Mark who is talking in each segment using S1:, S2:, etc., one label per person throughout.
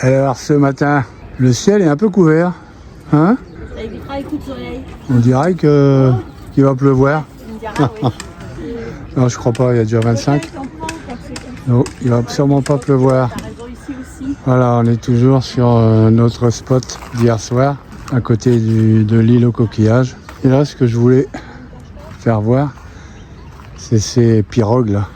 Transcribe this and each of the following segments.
S1: Alors ce matin, le ciel est un peu couvert. Hein?
S2: Ça évitera les coups de soleil.
S1: On dirait qu'il va pleuvoir.
S2: On dira, oui.
S1: Non, je crois pas, il y a déjà 25. Non, il va sûrement pas pleuvoir.
S2: T'as raison ici aussi.
S1: Voilà, on est toujours sur notre spot d'hier soir, à côté de l'île aux coquillages. Et là, ce que je voulais faire voir, c'est ces pirogues là.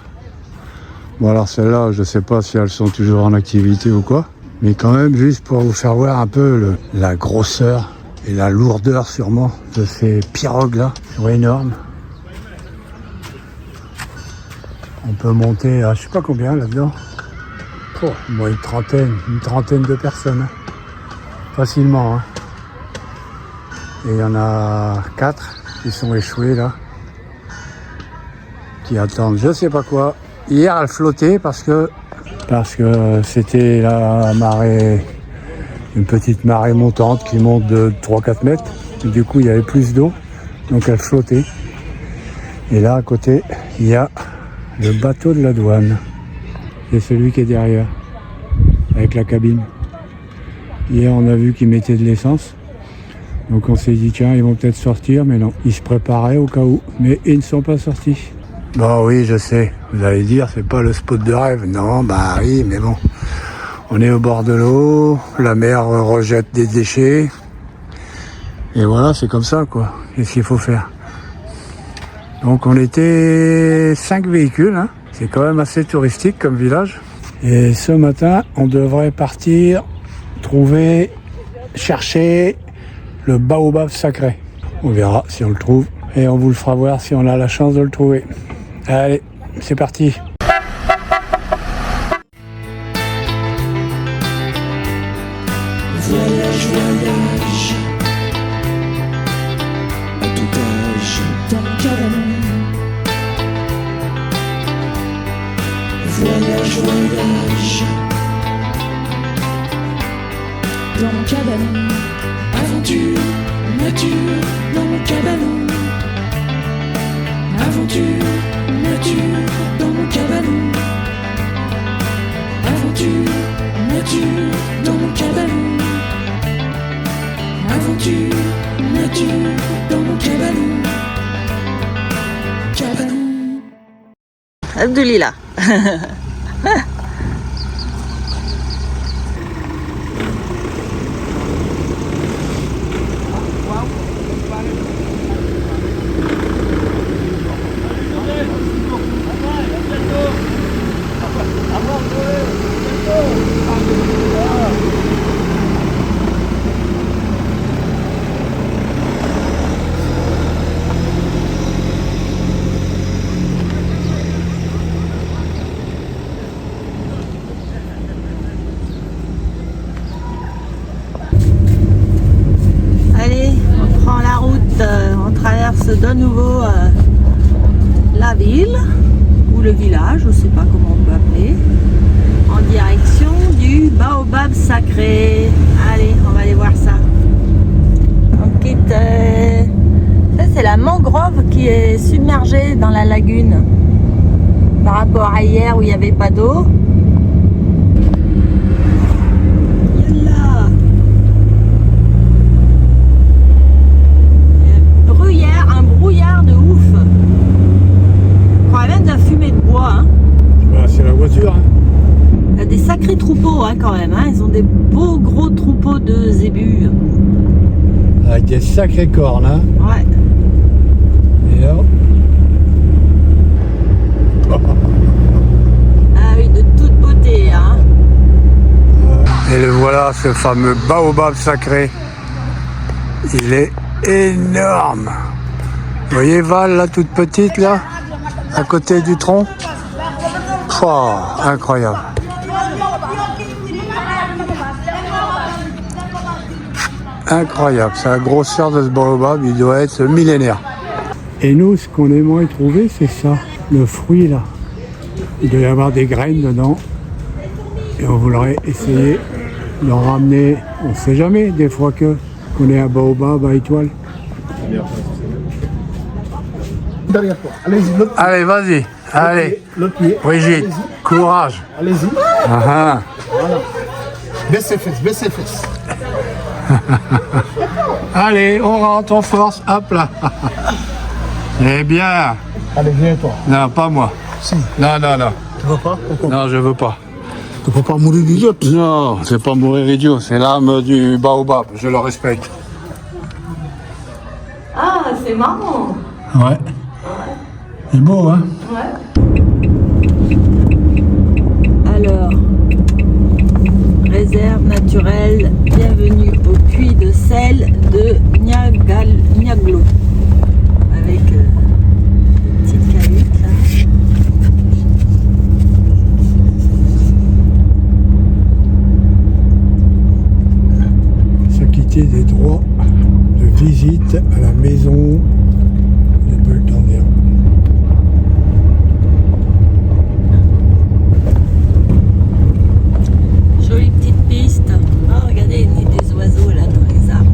S1: Bon alors celles-là, je sais pas si elles sont toujours en activité ou quoi, mais quand même juste pour vous faire voir un peu la grosseur et la lourdeur sûrement de ces pirogues là. Elles sont énormes. On peut monter à je sais pas combien là-dedans. Oh, bon, une trentaine de personnes. Hein. Facilement. Hein. Et il y en a 4 qui sont échoués là. Qui attendent je sais pas quoi. Hier elle flottait parce que c'était la marée, une petite marée montante qui monte de 3-4 mètres. Et du coup il y avait plus d'eau. Donc elle flottait. Et là à côté il y a le bateau de la douane. C'est celui qui est derrière, avec la cabine. Hier, on a vu qu'ils mettaient de l'essence. Donc on s'est dit, tiens, ils vont peut-être sortir, mais non. Ils se préparaient au cas où, mais ils ne sont pas sortis. Bon, oui, je sais. Vous allez dire, c'est pas le spot de rêve. Non, bah oui, mais bon. On est au bord de l'eau, la mer rejette des déchets. Et voilà, c'est comme ça, quoi. Qu'est-ce qu'il faut faire? Donc on était 5 véhicules, hein. C'est quand même assez touristique comme village. Et ce matin, on devrait partir chercher le baobab sacré. On verra si on le trouve et on vous le fera voir si on a la chance de le trouver. Allez, c'est parti.
S3: Voyage, voyage, à tout âge, dans le cabanon. Voyage, voyage, dans mon cabanon. Aventure, nature, dans mon cabanon. Aventure, nature, dans mon cabanon. Aventure, nature, dans mon cabanon. Aventure, nature, dans mon cabanon. Cabanon.
S2: Abdelila. On traverse de nouveau la ville ou le village, je ne sais pas comment on peut appeler, en direction du baobab sacré. Allez, on va aller voir ça. On quitte. Ça, c'est la mangrove qui est submergée dans la lagune par rapport à hier où il n'y avait pas d'eau. De ouf. On croirait même de la fumée de bois. Hein.
S1: Bah, c'est la voiture. Hein.
S2: Il y a des sacrés troupeaux hein, quand même. Hein. Ils ont des beaux gros troupeaux de zébus.
S1: Avec des sacrées cornes. Hein.
S2: Ouais.
S1: Et là.
S2: Ah oui, de toute beauté. Hein.
S1: Et le voilà, ce fameux baobab sacré. Il est énorme. Vous voyez Val, là, toute petite, là, à côté du tronc. Oh, incroyable. Incroyable, c'est la grosseur de ce baobab, il doit être millénaire. Et nous, ce qu'on aimerait trouver, c'est ça, le fruit, là. Il doit y avoir des graines dedans. Et on voudrait essayer d'en ramener, on ne sait jamais, des fois qu'on est à baobab, à étoile.
S4: Derrière toi. Allez-y, l'autre pied.
S1: Allez, vas-y. Allez.
S4: L'autre pied.
S1: Brigitte,
S4: Allez-y.
S1: courage.
S4: Allez-y.
S1: Ah,
S4: Voilà. Baisse ses fesses, baisse ses fesses.
S1: Allez, on rentre, on force, hop là. Eh bien.
S4: Allez, viens toi.
S1: Non, pas moi.
S4: Si.
S1: Non, non, non.
S4: Tu veux pas? Pourquoi?
S1: Non, je veux pas.
S4: Tu peux pas mourir d'idiot.
S1: Non, c'est pas mourir idiot, c'est l'âme du baobab, je le respecte.
S2: Ah, c'est marrant.
S1: Ouais. C'est beau, hein?
S2: Alors, réserve naturelle, bienvenue au puits de sel de Niaglo. Avec une petite cahute là.
S1: S'acquitter des droits de visite à la maison de Boltandia.
S2: Jolie petite piste. Oh, regardez, il y a des oiseaux là dans les arbres.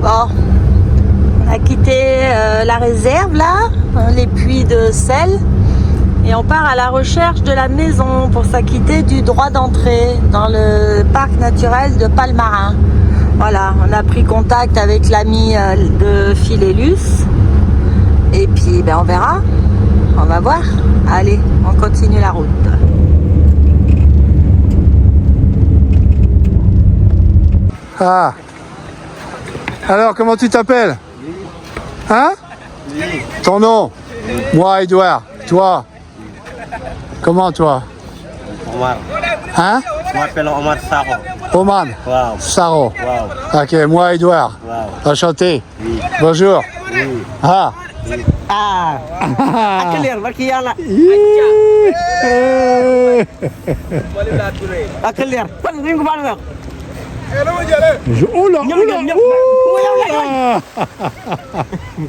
S2: Bon, on a quitté la réserve là, les puits de sel, et on part à la recherche de la maison pour s'acquitter du droit d'entrée dans le parc naturel de Palmarin. Voilà, on a pris contact avec l'ami de Philélus, et puis ben, on verra, on va voir. Allez, on continue la route.
S1: Ah. Alors, comment tu t'appelles? Hein? Ton nom? Moi, Edouard. Toi? Comment, toi?
S5: Omar.
S1: Hein?
S5: Je m'appelle Omar Saro.
S1: Oman?
S5: Wow.
S1: Saro.
S5: Wow.
S1: Ok, moi, Edouard.
S5: Wow.
S1: Enchanté.
S5: Oui.
S1: Bonjour.
S5: Oui.
S1: Ah.
S5: Ah. Aklir, Bakiyala. Aklir. Kan ring ko ba?
S1: Oh là, oh là.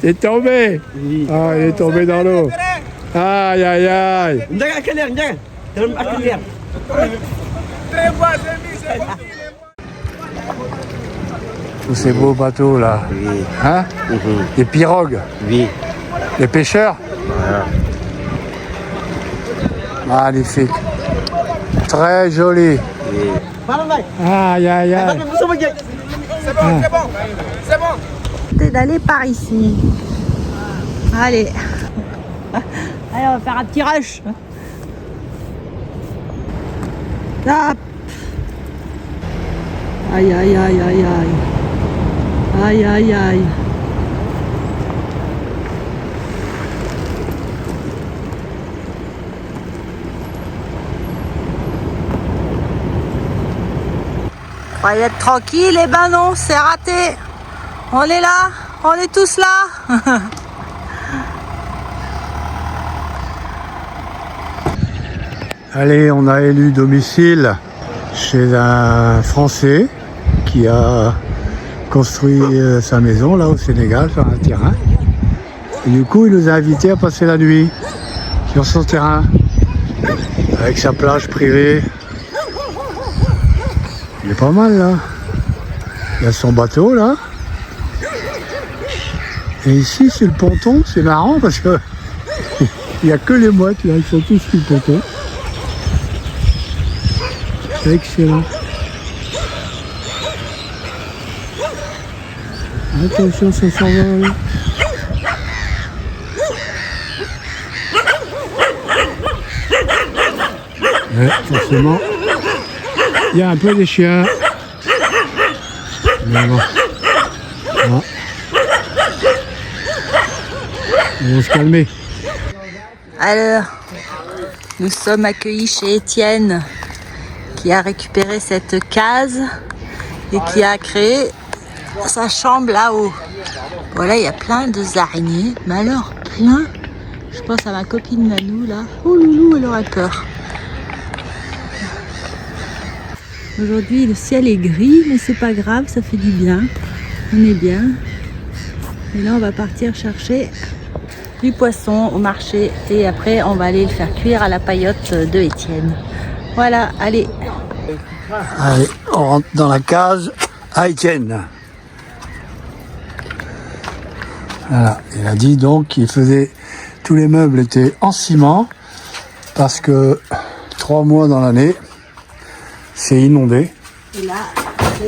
S1: T'es tombé. Ah, il est tombé dans l'eau. Aïe, aïe, aïe.
S5: Jaga Aklir, jaga. Dalam Aklir.
S1: Tous ces beaux bateaux là.
S5: Oui.
S1: Hein? Les pirogues.
S5: Oui.
S1: Les pêcheurs. Magnifique. Très joli.
S5: Oui.
S1: Aïe, aïe, aïe.
S2: C'est d'aller par ici. Allez. Allez, on va faire un petit rush. Hop. Aïe, aïe, aïe, aïe, aïe. Aïe, aïe, aïe. Croyez être tranquille, eh ben non, c'est raté. On est là, on est tous là.
S1: Allez, on a élu domicile chez un Français qui a construit sa maison là au Sénégal sur un terrain. Et du coup, il nous a invités à passer la nuit sur son terrain avec sa plage privée. Il est pas mal là. Il y a son bateau là. Et ici, c'est le ponton. C'est marrant parce que il n'y a que les mouettes là. Ils sont tous sur le ponton. C'est excellent. Attention, ça s'envole. Ouais, forcément, il y a un peu des chiens. Mais bon. Hein. On va se calmer.
S2: Alors, nous sommes accueillis chez Étienne qui a récupéré cette case et qui a créé sa chambre là-haut. Voilà, il y a plein d'araignées, mais alors plein. Je pense à ma copine Nanou là. Oh loulou, elle aurait peur. Aujourd'hui, le ciel est gris, mais c'est pas grave, ça fait du bien. On est bien. Et là, on va partir chercher du poisson au marché et après, on va aller le faire cuire à la paillote de Étienne. Voilà, allez.
S1: Allez, on rentre dans la case à Étienne. Voilà, il a dit donc qu'il faisait... Tous les meubles étaient en ciment parce que 3 mois dans l'année, c'est inondé.
S2: Et là,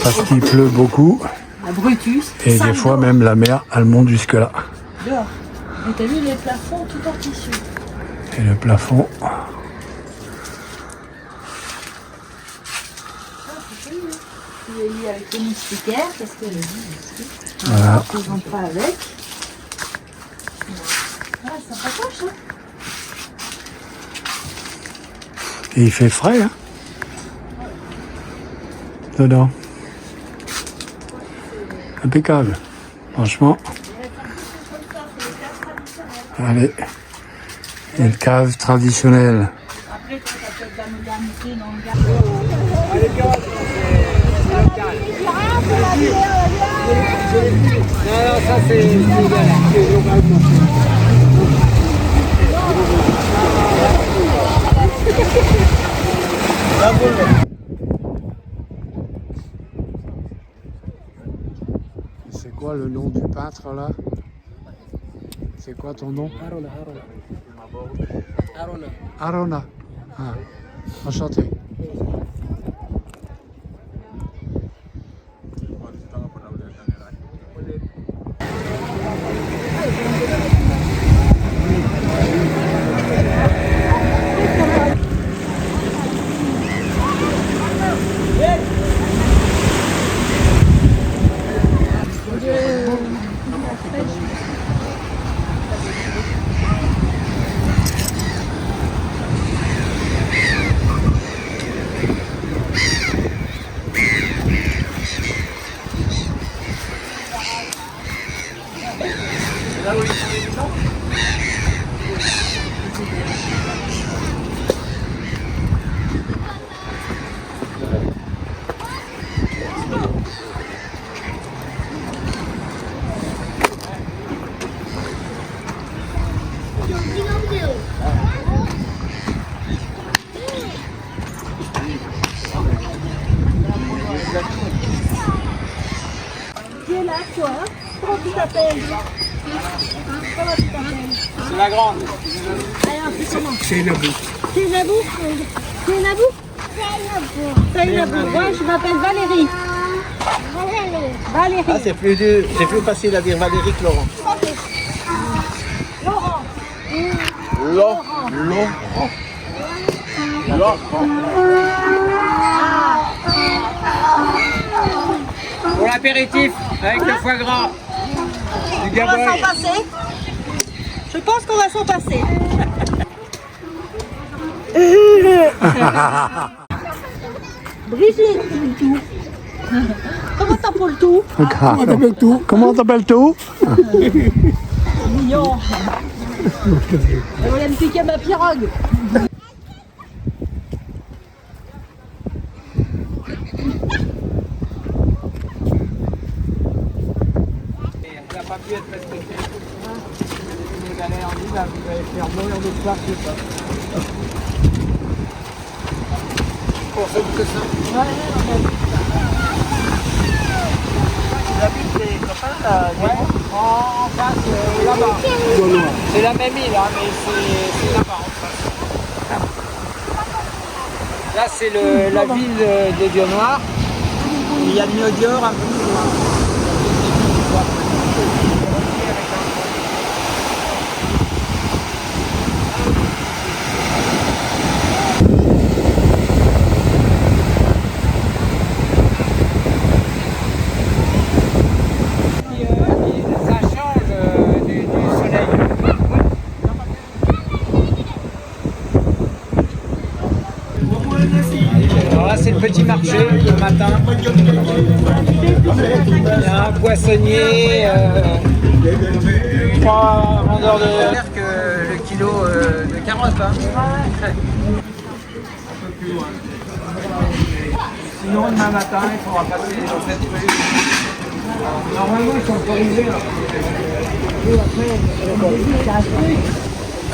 S1: Parce qu'il pleut beaucoup.
S2: la Brutus.
S1: Et des fois même la mer, elle monte jusque là.
S2: Dehors. Et t'as vu les plafonds tout en tissu.
S1: Et le plafond.
S2: Je l'ai mis avec le moustiquaire parce que le moustiquaire.
S1: Voilà.
S2: Je ne rentre pas avec. Ah, ça s'accroche, hein.
S1: Et il fait frais, hein. Dedans. Impeccable. Franchement. Allez. Une cave traditionnelle.
S2: Après, toi, t'as peut-être de la modernité dans le gars.
S1: C'est quoi le nom du peintre là? C'est quoi ton nom? Arona. Ah, enchanté.
S5: C'est la grande.
S4: C'est Nabou.
S6: C'est Nabou. C'est Nabou. C'est Nabou. Moi, je m'appelle Valérie. Valérie.
S5: Ah, c'est plus facile à dire Valérie que Laurent.
S6: Laurent.
S5: Pour l'apéritif, avec le foie gras. Du
S2: On va s'en
S5: gaboy.
S2: passer. Je pense qu'on va s'en passer. Brigitte, comment ça pour le tout?
S1: Comment t'appelles tout? Comment t'appelles tout?
S2: Mignon. Elle voulait me piquer ma pirogue.
S5: Ça n'a pas pu être respecté. Vous allez en disant, vous allez faire mourir de soif, c'est ça. Pour faire que ça. Vous habitez les copains là? Ouais. En face, là-bas. C'est la même île, hein, mais c'est là-bas en face. Là, c'est la ville des Dieux Noirs. Il y a le Miodior un peu plus loin. petit marché le matin. Il y a un poissonnier, 3 vendeurs de que le kilo de carottes. Hein. Sinon, demain matin, il faudra passer dans cette rue. Normalement, ils sont autorisés.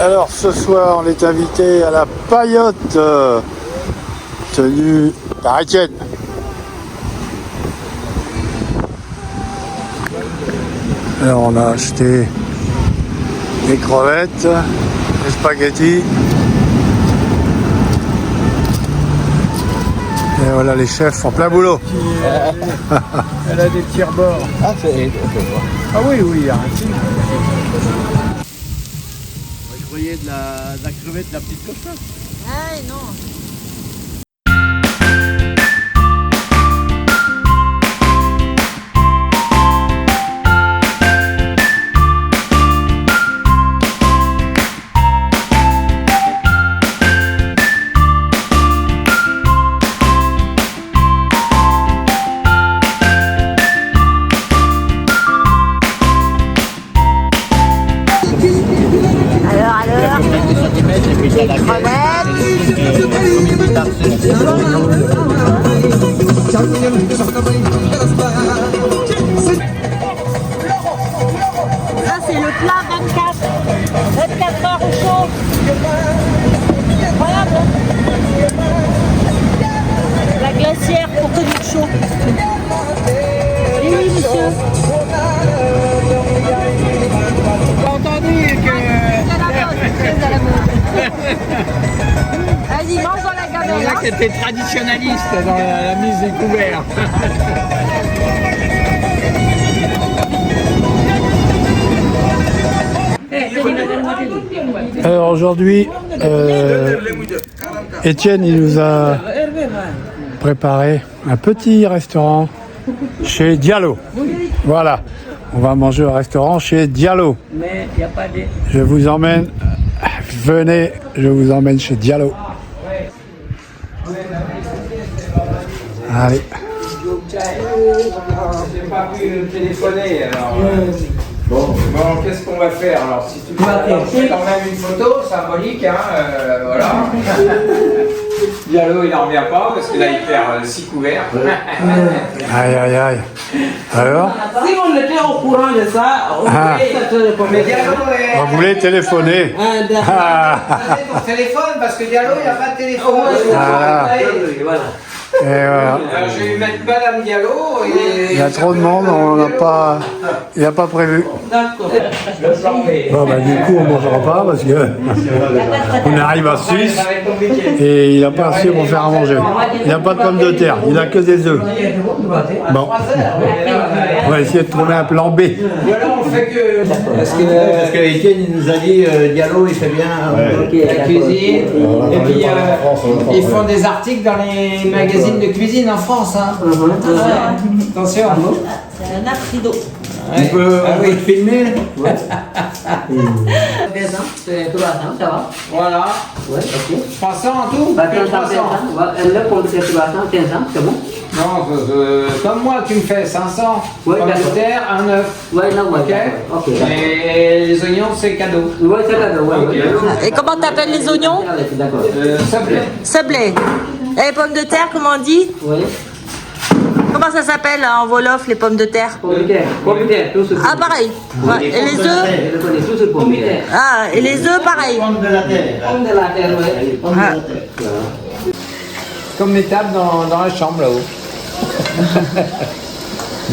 S1: Alors ce soir, on est invité à la paillote tenue par Étienne. Alors on a acheté des crevettes, des spaghettis. Et voilà les chefs en plein boulot.
S5: Elle a des petits rebords. Ah, ah oui, oui, il y a un petit.
S4: Je croyais de la crevette, la petite comme ça.
S2: Ah non. Ça c'est le plat 24 heures au chaud. Incroyable. La glacière pour tenir chaud. Oui, monsieur.
S5: J'ai entendu que...
S2: Très à la mode. Vas-y, mange dans la
S5: Il y en
S2: gamelle.
S5: a qui étaient traditionnalistes dans la mise des couverts.
S1: Alors aujourd'hui, Étienne il nous a préparé un petit restaurant chez Diallo. Voilà, on va manger au restaurant chez Diallo.
S4: Mais il n'y a pas de...
S1: Je vous emmène, venez, je vous emmène chez Diallo. Allez.
S5: J'ai pas pu téléphoner alors. Bon, qu'est-ce qu'on va faire alors? Si tu veux, on fait quand même une photo symbolique, hein, voilà. Diallo il n'en revient pas parce que là il perd 6 couverts.
S1: Aïe aïe aïe. Alors?
S4: Si on était au courant de ça, on pourrait
S5: Mais Diallo est...
S1: On voulait téléphoner. Ah.
S5: ton téléphone parce que Diallo il n'a pas de téléphone.
S1: Voilà.
S4: Voilà.
S1: Et voilà.
S5: Je vais mettre Madame Diallo et...
S1: Il y a trop de monde, on n'a pas, il n'a pas prévu.
S4: D'accord.
S1: Bon bah du coup on mangera pas parce que on arrive à 6 et il n'a pas assez pour faire à manger. Il n'a pas de pommes de terre, il n'a que des œufs. Bon, on va essayer de trouver un plan B.
S5: Ou alors on fait que...
S7: Parce que Étienne il nous a dit Diallo il fait bien
S5: la cuisine. Et puis ils font des articles dans les magazines de cuisine en France. Hein. Attention.
S2: C'est un afrido.
S7: il peut te filmer.
S4: C'est 300, ça va?
S5: Voilà.
S4: Ouais, ok.
S5: 300 en tout?
S4: Bah,
S5: Que
S4: 300,
S5: 300.
S4: le compte c'est 300, 500, c'est bon?
S5: Non, comme moi tu me fais 500.
S4: Ouais,
S5: Pommes de
S4: d'accord.
S5: terre, un œuf.
S4: Ouais, non, ouais.
S5: Ok.
S4: Ok.
S5: Et les oignons c'est cadeau.
S4: Ouais, c'est cadeau, ouais.
S5: Ok.
S2: Et comment t'appelles les oignons?
S4: D'accord.
S5: Sablé.
S2: Sablé. Et les pommes de terre, comment on dit?
S4: Oui.
S2: Comment ça s'appelle en Wolof, les pommes de terre?
S4: Pomme de terre, tout ce
S2: Ah, pareil. Ouais. Et les œufs?
S4: Je connais tout ce pomme de terre.
S2: Ah, et les œufs, pareil.
S7: Pomme de la terre.
S4: Pomme de la terre, ouais. Pomme de la terre.
S5: Comme les tables dans la chambre là-haut.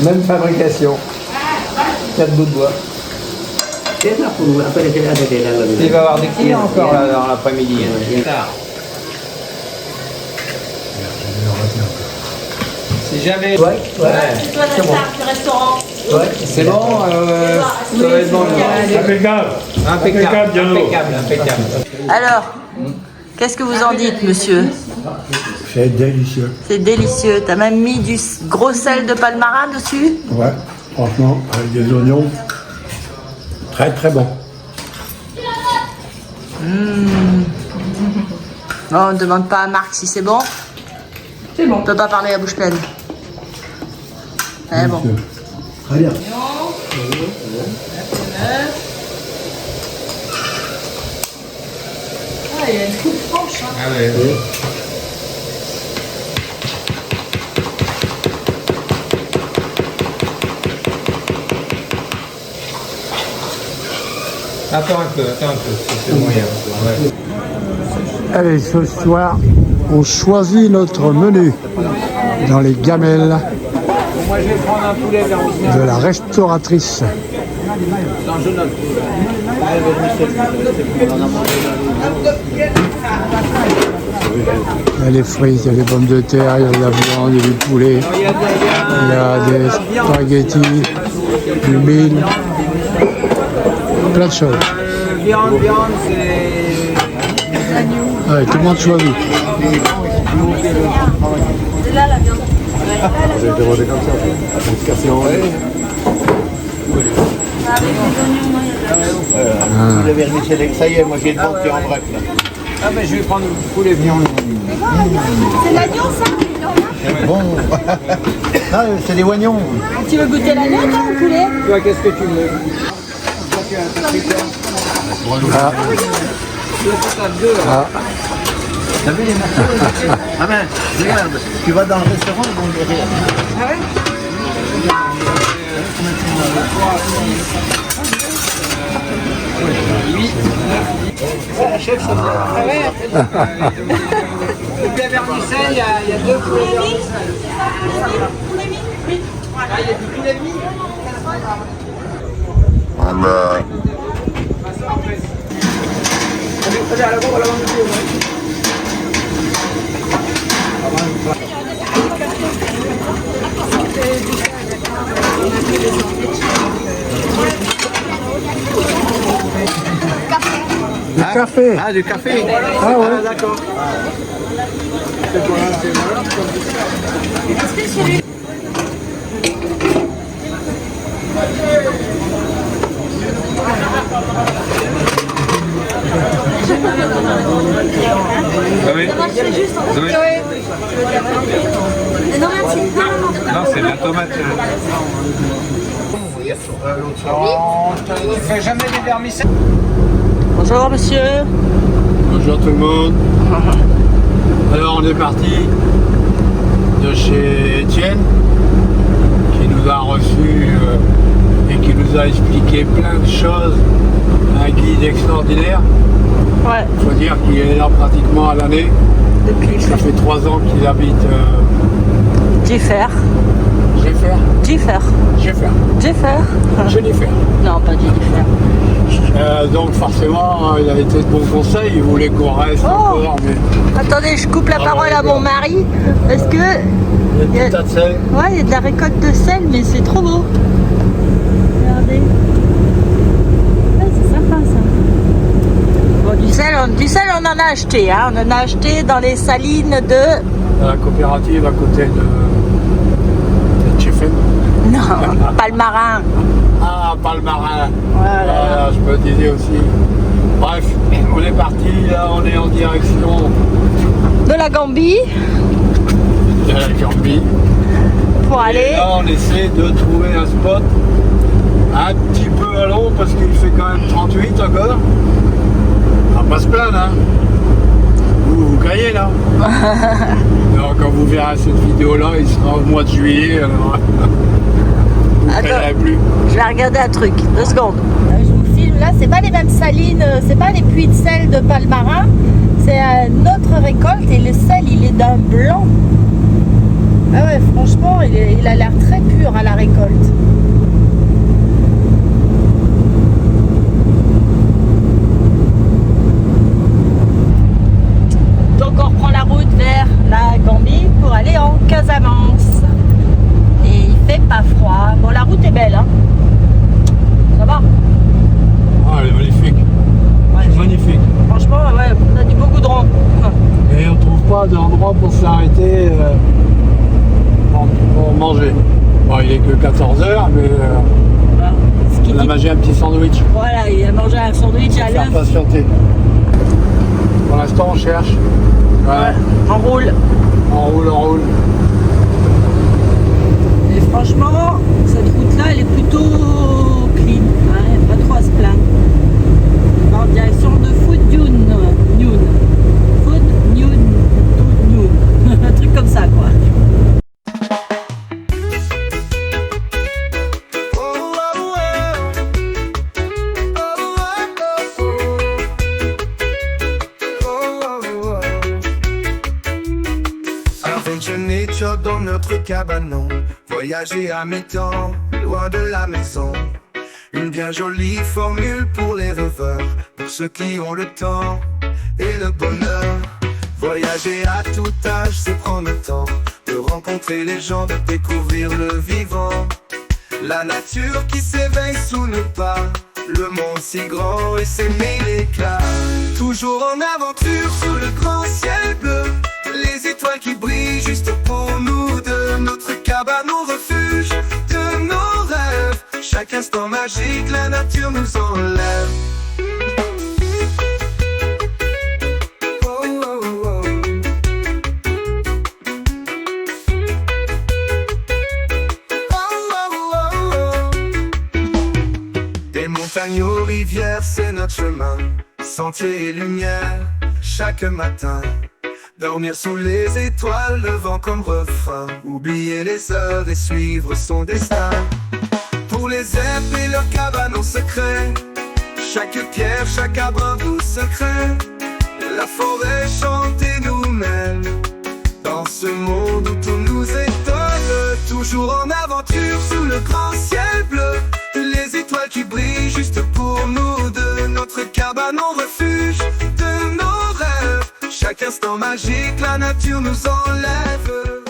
S5: Même fabrication. 4 bouts de bois.
S4: C'est ça pour nous, après c'est là,
S5: Il va y avoir des clients encore là, dans l'après-midi. Hein. Tard. Si jamais...
S4: Ouais, ouais.
S2: C'est toi la star du restaurant.
S5: C'est bon, ça va être bon.
S1: Impeccable.
S5: Impeccable, impeccable.
S2: Alors, qu'est-ce que vous en dites, monsieur?
S1: C'est délicieux.
S2: C'est délicieux. T'as même mis du gros sel de palmarin dessus?
S1: Ouais, franchement, avec des oignons, très très bon.
S2: Bon, on ne demande pas à Marc si c'est bon. C'est bon. On peut pas parler à bouche pleine. C'est bon.
S1: Très bien.
S2: Ah, il y a une coupe franche. Hein.
S7: Ah ouais. Attends un peu, c'est moyen. Ouais.
S1: Allez, ce soir, on choisit notre menu dans les gamelles
S5: Moi, je vais prendre un poulet vers 19.
S1: de la restauratrice. Il y a les frites, il y a les pommes de terre, il y a de la viande, il y a du poulet, il y a des spaghettis, du mil, plein de choses.
S5: Viande, c'est...
S1: Ouais, tout le monde choisit.
S2: C'est là la viande.
S4: Vous avez remis ça y est, moi j'ai une banque qui est en vrac là.
S5: Ah ben je vais prendre poulet viande.
S6: C'est l'agneau, ça?
S4: Bon. Ah, c'est des oignons.
S2: Tu veux goûter l'agneau, toi, ou le poulet?
S5: Toi, qu'est-ce que tu veux?
S4: T'as vu les morceaux? Ah ben, regarde, tu vas dans le restaurant, ils vont les rire.
S2: Ah ouais?
S5: C'est la chef, ça vient. Ah ouais. Et puis à Vernissel, il y a deux poulets vernissel. Ah, il y a du poulet mis. Allez, à la bombe, à la bombe.
S1: Du café.
S4: Ah, du café.
S1: Ah ouais.
S4: Ah, d'accord.
S7: Ah oui. Oui.
S6: Non, merci.
S7: Non, c'est de la tomate.
S5: Tu fais jamais des vermicelles?
S2: Bonjour, monsieur.
S1: Bonjour tout le monde. Alors on est parti de chez Étienne qui nous a reçus et qui nous a expliqué plein de choses. Un guide extraordinaire.
S2: Ouais,
S1: Il faut dire qu'il est là pratiquement à l'année.
S2: depuis
S1: Ça fait 3 ans qu'il habite
S2: Jennifer.
S1: Jennifer.
S2: Non, pas Jennifer.
S1: Donc forcément il a été de bons conseils. Il voulait qu'on reste encore, mais
S2: Attendez, je coupe la parole à mon mari parce que
S1: il y a des tas de sel.
S2: ouais, il y a de la récolte de sel, mais c'est trop beau. Regardez. Ah, c'est sympa ça. Bon, du sel, on en a acheté. Hein. On en a acheté dans les salines de...
S1: La coopérative à côté de Tchefen.
S2: Non, Palmarin.
S1: Ah, Palmarin.
S2: Voilà.
S1: Voilà, je me disais aussi. Bref, on est parti, là on est en direction
S2: De la Gambie
S1: de la Gambie.
S2: pour
S1: Et
S2: aller...
S1: là on essaie de trouver un spot un petit peu à l'eau parce qu'il fait quand même 38 encore. On va pas se plaindre, hein. Vous gagnez là. Alors quand vous verrez cette vidéo là, il sera au mois de juillet, alors vous
S2: Attends.
S1: paierez plus.
S2: Je vais regarder un truc, 2 secondes. Je vous filme là, c'est pas les mêmes salines, c'est pas les puits de sel de Palmarin, c'est une autre récolte et le sel il est d'un blanc. Ah ouais, franchement, il a l'air très pur à la récolte. Donc on reprend la route vers la Gambie pour aller en Casamance. Et il fait pas froid. Bon, la route est belle, hein. Ça va.
S1: Ah, elle est magnifique.
S2: Ouais.
S1: C'est magnifique.
S2: Franchement, ouais, on a du beau goudron.
S1: Et on trouve pas d'endroit pour s'arrêter pour manger. Bon, il est que 14h, mais
S2: Ce qui
S1: on a
S2: dit-
S1: mangé un petit sandwich.
S2: Voilà, il a mangé un sandwich à
S1: Faire
S2: l'œuf.
S1: patienter. Pour l'instant, on cherche. Ouais.
S2: On roule.
S5: On roule.
S2: Et franchement, cette route-là, elle est plutôt clean, hein, pas trop à se plaindre. En direction de Foudioun. Un truc comme ça, quoi.
S8: Nature dans notre cabanon, voyager à mi-temps, loin de la maison. Une bien jolie formule pour les rêveurs, pour ceux qui ont le temps et le bonheur. Voyager à tout âge, c'est prendre le temps de rencontrer les gens, de découvrir le vivant. La nature qui s'éveille sous nos pas, le monde si grand et ses mille éclats. Toujours en aventure sous le grand ciel bleu, les étoiles qui brillent juste pour nous deux. Notre cabane au refuge de nos rêves. Chaque instant magique, la nature nous enlève. Oh, oh, oh. Oh, oh, oh. Des montagnes aux rivières, c'est notre chemin. Sentiers et lumière, chaque matin. Dormir sous les étoiles, le vent comme refrain. Oublier les heures et suivre son destin. Pour les zèbres et leurs cabanes secret, chaque pierre, chaque arbre un doux secret. La forêt chante et nous mêle dans ce monde où tout nous étonne. Toujours en aventure sous le grand ciel bleu, les étoiles qui brillent juste pour nous deux. Notre cabane en refuge de nos rêves. Chaque instant magique, la nature nous enlève.